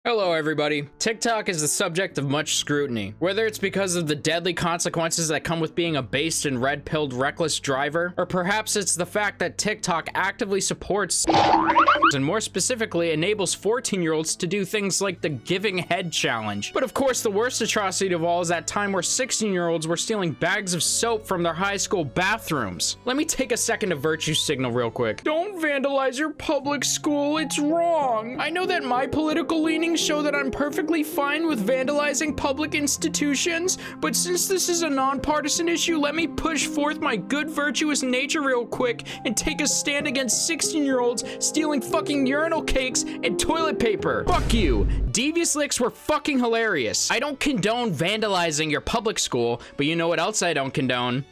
Hello everybody. TikTok is the subject of much scrutiny. Whether it's because of the deadly consequences that come with being a based and red-pilled reckless driver, or perhaps it's the fact that TikTok actively supports and more specifically enables 14-year-olds to do things like the giving head challenge. But of course, the worst atrocity of all is that time where 16-year-olds were stealing bags of soap from their high school bathrooms. Let me take a second to virtue signal real quick. Don't vandalize your public school, it's wrong. I know that my political leanings show that I'm perfectly fine with vandalizing public institutions, but since this is a nonpartisan issue, let me push forth my good virtuous nature real quick and take a stand against 16-year-olds stealing fucking urinal cakes and toilet paper. Fuck you. Devious licks were fucking hilarious. I don't condone vandalizing your public school, but you know what else I don't condone?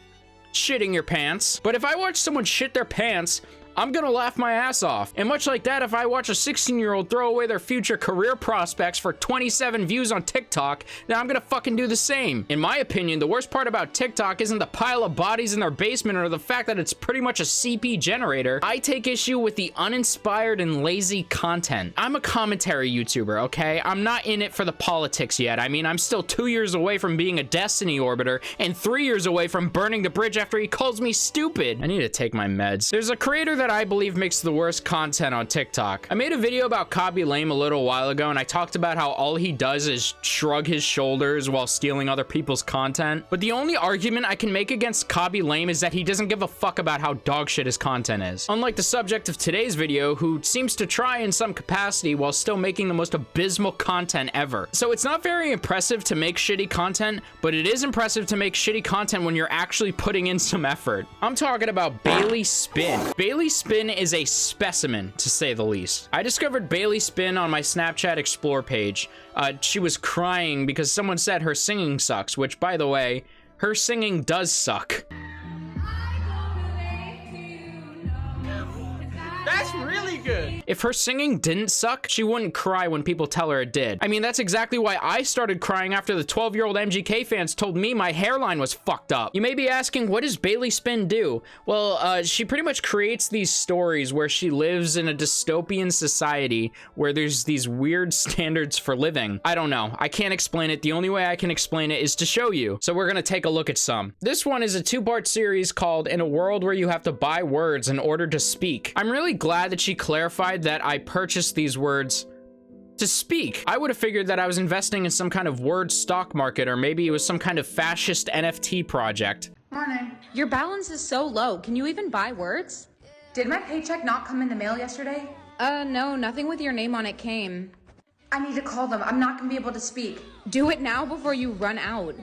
Shitting your pants. But if I watch someone shit their pants, I'm gonna laugh my ass off. And much like that, if I watch a 16-year-old throw away their future career prospects for 27 views on TikTok, then I'm gonna fucking do the same. In my opinion, the worst part about TikTok isn't the pile of bodies in their basement or the fact that it's pretty much a CP generator. I take issue with the uninspired and lazy content. I'm a commentary YouTuber, okay? I'm not in it for the politics yet. I mean, I'm still 2 years away from being a Destiny orbiter and 3 years away from burning the bridge after he calls me stupid. I need to take my meds. There's a creator that I believe makes the worst content on TikTok. I made a video about Cobby Lame a little while ago, and I talked about how all he does is shrug his shoulders while stealing other people's content. But the only argument I can make against Cobby Lame is that he doesn't give a fuck about how dogshit his content is. Unlike the subject of today's video, who seems to try in some capacity while still making the most abysmal content ever. So it's not very impressive to make shitty content, but it is impressive to make shitty content when you're actually putting in some effort. I'm talking about Bailey Spin. Bailey Spin is a specimen, to say the least. I discovered Bailey Spin on my Snapchat Explore page. She was crying because someone said her singing sucks, which, by the way, her singing does suck. That's really good. If her singing didn't suck, she wouldn't cry when people tell her it did. I mean, that's exactly why I started crying after the 12-year-old MGK fans told me my hairline was fucked up. You may be asking, what does Bailey Spin do? Well, she pretty much creates these stories where she lives in a dystopian society where there's these weird standards for living. I don't know. I can't explain it. The only way I can explain it is to show you. So we're gonna take a look at some. This one is a two-part series called In a World Where You Have to Buy Words in Order to Speak. I'm really glad that she clarified that I purchased these words to speak. I would have figured that I was investing in some kind of word stock market, or maybe it was some kind of fascist NFT project. Morning. Your balance is so low. Can you even buy words? Did my paycheck not come in the mail yesterday? No, nothing with your name on it came. I need to call them. I'm not gonna be able to speak. Do it now before you run out.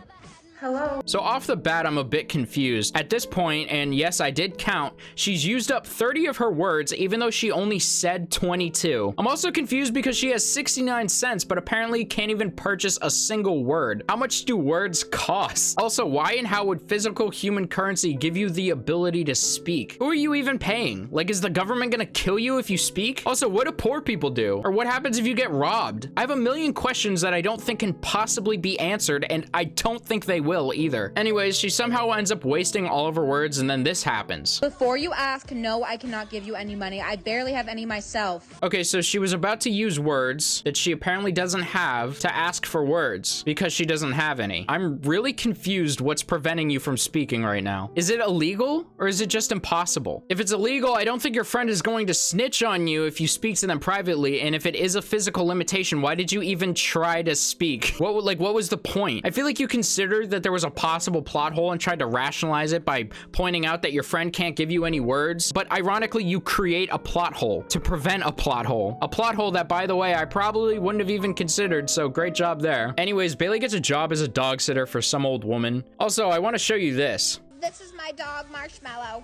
Hello? So off the bat, I'm a bit confused. At this point, and yes, I did count, she's used up 30 of her words, even though she only said 22. I'm also confused because she has 69 cents, but apparently can't even purchase a single word. How much do words cost? Also, why and how would physical human currency give you the ability to speak? Who are you even paying? Like, is the government gonna kill you if you speak? Also, what do poor people do? Or what happens if you get robbed? I have a million questions that I don't think can possibly be answered, and I don't think they will either. Anyways, she somehow ends up wasting all of her words, and then this happens. Before you ask, no, I cannot give you any money. I barely have any myself. Okay, so she was about to use words that she apparently doesn't have to ask for words because she doesn't have any. I'm really confused what's preventing you from speaking right now. Is it illegal or is it just impossible? If it's illegal, I don't think your friend is going to snitch on you if you speak to them privately, and if it is a physical limitation, why did you even try to speak? What was the point? I feel like you considered that there was a possible plot hole and tried to rationalize it by pointing out that your friend can't give you any words, but ironically you create a plot hole to prevent a plot hole. A plot hole that, by the way, I probably wouldn't have even considered, so great job there. Anyways, Bailey gets a job as a dog sitter for some old woman. Also, I want to show you this. This is my dog, Marshmallow.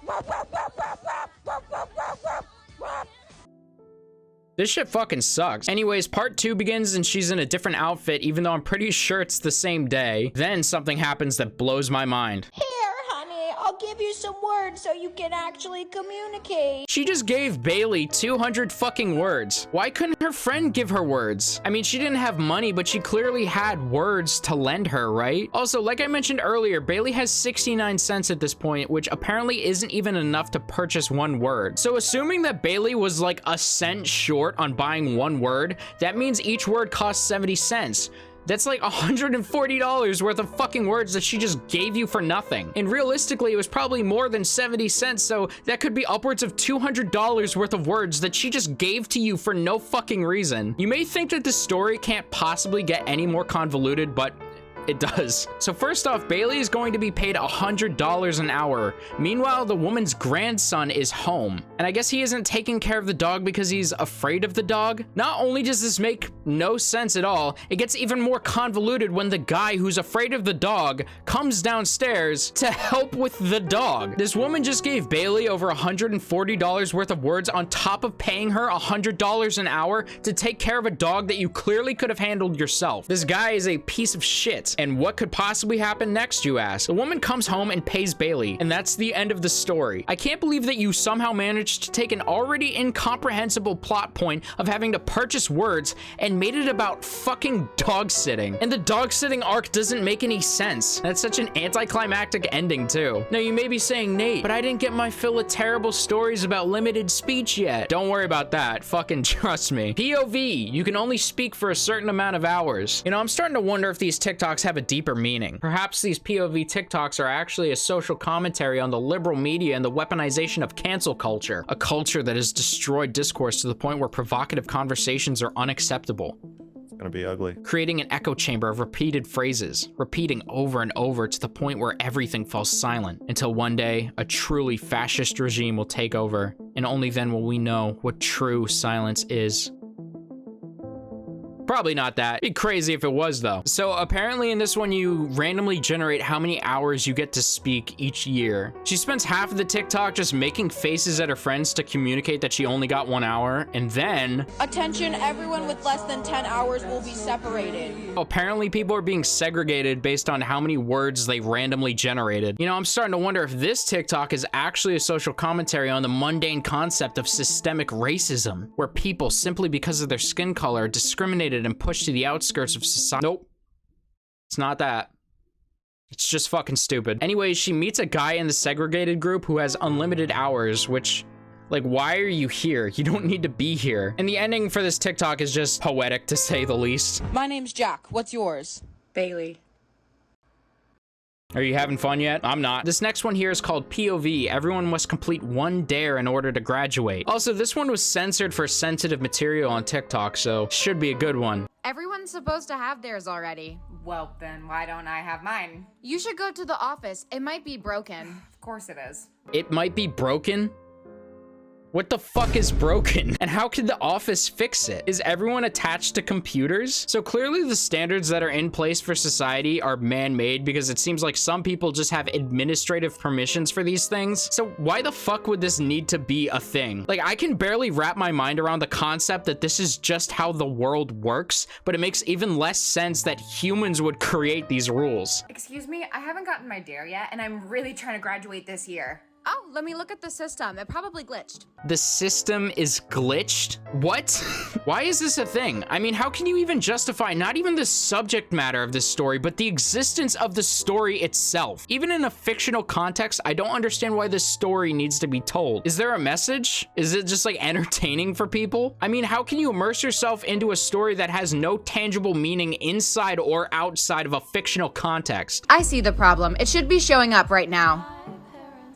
This shit fucking sucks. Anyways, part 2 begins and she's in a different outfit, even though I'm pretty sure it's the same day. Then something happens that blows my mind. Here, honey, I'll give you some words so you can actually communicate. She just gave Bailey 200 fucking words. Why couldn't her friend give her words? I mean, she didn't have money, but she clearly had words to lend her, right? Also, like I mentioned earlier, Bailey has 69 cents at this point, which apparently isn't even enough to purchase one word. So assuming that Bailey was like a cent short on buying one word, that means each word costs 70 cents. That's like $140 worth of fucking words that she just gave you for nothing. And realistically, it was probably more than 70 cents, so that could be upwards of $200 worth of words that she just gave to you for no fucking reason. You may think that this story can't possibly get any more convoluted, but it does. So first off, Bailey is going to be paid $100 an hour. Meanwhile, the woman's grandson is home. And I guess he isn't taking care of the dog because he's afraid of the dog. Not only does this make no sense at all, it gets even more convoluted when the guy who's afraid of the dog comes downstairs to help with the dog. This woman just gave Bailey over $140 worth of words on top of paying her $100 an hour to take care of a dog that you clearly could have handled yourself. This guy is a piece of shit. And what could possibly happen next, you ask? The woman comes home and pays Bailey, and that's the end of the story. I can't believe that you somehow managed to take an already incomprehensible plot point of having to purchase words and made it about fucking dog sitting. And the dog sitting arc doesn't make any sense. That's such an anticlimactic ending too. Now you may be saying, Nate, but I didn't get my fill of terrible stories about limited speech yet. Don't worry about that. Fucking trust me. POV, you can only speak for a certain amount of hours. You know, I'm starting to wonder if these TikToks have a deeper meaning. Perhaps these POV TikToks are actually a social commentary on the liberal media and the weaponization of cancel culture, a culture that has destroyed discourse to the point where provocative conversations are unacceptable. It's gonna be ugly. Creating an echo chamber of repeated phrases, repeating over and over to the point where everything falls silent, until one day a truly fascist regime will take over, and only then will we know what true silence is. Probably not that. It'd be crazy if it was though. So apparently in this one, you randomly generate how many hours you get to speak each year. She spends half of the TikTok just making faces at her friends to communicate that she only got 1 hour. And then Attention, everyone with less than 10 hours will be separated. apparently people are being segregated based on how many words they randomly generated. You know, I'm starting to wonder if this TikTok is actually a social commentary on the mundane concept of systemic racism, where people simply because of their skin color are discriminated and pushed to the outskirts of society. Nope. It's not that. It's just fucking stupid. Anyways, she meets a guy in the segregated group who has unlimited hours, which, like, why are you here? You don't need to be here. And the ending for this TikTok is just poetic, to say the least. My name's Jack. What's yours? Bailey. Are you having fun yet? I'm not. This next one here is called POV. Everyone must complete one dare in order to graduate. Also, this one was censored for sensitive material on TikTok, so should be a good one. Everyone's supposed to have theirs already. Well, then why don't I have mine? You should go to the office. It might be broken. Of course it is. It might be broken? What the fuck is broken? And how could the office fix it? Is everyone attached to computers? So clearly the standards that are in place for society are man-made, because it seems like some people just have administrative permissions for these things. So why the fuck would this need to be a thing? Like, I can barely wrap my mind around the concept that this is just how the world works, but it makes even less sense that humans would create these rules. Excuse me, I haven't gotten my dare yet, and I'm really trying to graduate this year. Oh, let me look at the system. It probably glitched. The system is glitched? What? Why is this a thing? I mean, how can you even justify not even the subject matter of this story, but the existence of the story itself? Even in a fictional context, I don't understand why this story needs to be told. Is there a message? Is it just like entertaining for people? I mean, how can you immerse yourself into a story that has no tangible meaning inside or outside of a fictional context? I see the problem. It should be showing up right now.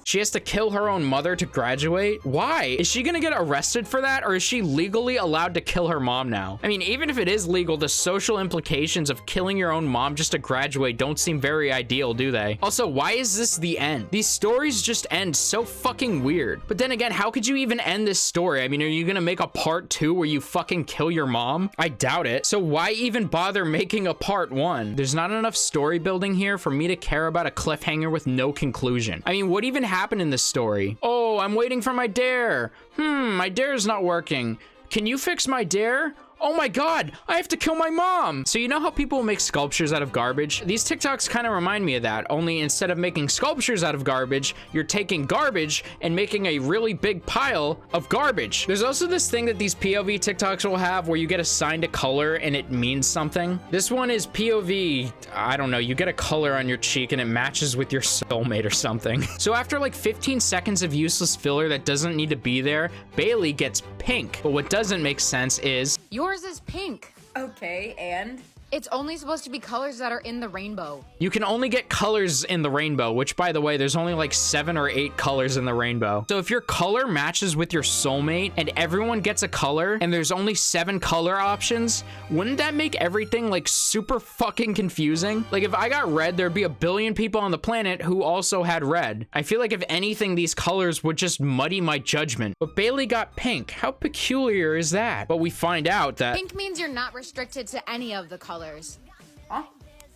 She has to kill her own mother to graduate? Why? Is she gonna get arrested for that, or is she legally allowed to kill her mom now? I mean, even if it is legal, the social implications of killing your own mom just to graduate don't seem very ideal, do they? Also, why is this the end? These stories just end so fucking weird. But then again, how could you even end this story? I mean, are you gonna make a part 2 where you fucking kill your mom? I doubt it. So why even bother making a part 1? There's not enough story building here for me to care about a cliffhanger with no conclusion. I mean, what even happened in this story? Oh, I'm waiting for my dare. My dare's not working. Can you fix my dare? Oh my god, I have to kill my mom. So you know how people make sculptures out of garbage? These TikToks kind of remind me of that, only instead of making sculptures out of garbage, you're taking garbage and making a really big pile of garbage. There's also this thing that these POV TikToks will have where you get assigned a color and it means something. This one is POV, I don't know, you get a color on your cheek and it matches with your soulmate or something. So after like 15 seconds of useless filler that doesn't need to be there, Bailey gets pink. But what doesn't make sense is Yours is pink. Okay, and? It's only supposed to be colors that are in the rainbow. you can only get colors in the rainbow, which by the way, there's only like 7 or 8 colors in the rainbow. So if your color matches with your soulmate and everyone gets a color and there's only 7 color options, wouldn't that make everything like super fucking confusing? Like if I got red, there'd be a billion people on the planet who also had red. I feel like if anything, these colors would just muddy my judgment. But Bailey got pink. How peculiar is that? But we find out that Pink means you're not restricted to any of the colors.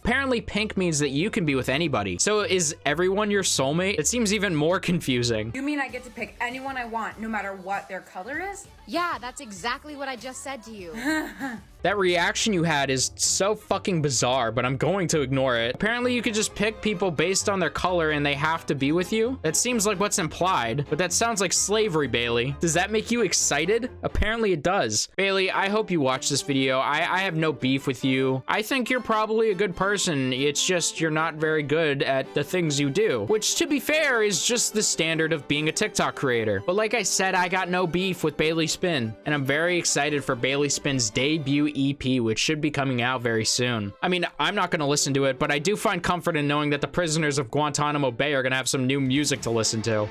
apparently pink means that you can be with anybody. So is everyone your soulmate? It seems even more confusing. You mean I get to pick anyone I want, no matter what their color is? Yeah, that's exactly what I just said to you. That reaction you had is so fucking bizarre, but I'm going to ignore it. Apparently you could just pick people based on their color and they have to be with you. That seems like what's implied, but that sounds like slavery, Bailey. Does that make you excited? Apparently it does. Bailey, I hope you watch this video. I have no beef with you. I think you're probably a good person. It's just you're not very good at the things you do, which to be fair is just the standard of being a TikTok creator. But like I said, I got no beef with Bailey Spin, and I'm very excited for Bailey Spin's debut EP, which should be coming out very soon. I mean, I'm not going to listen to it, but I do find comfort in knowing that the prisoners of Guantanamo Bay are going to have some new music to listen to.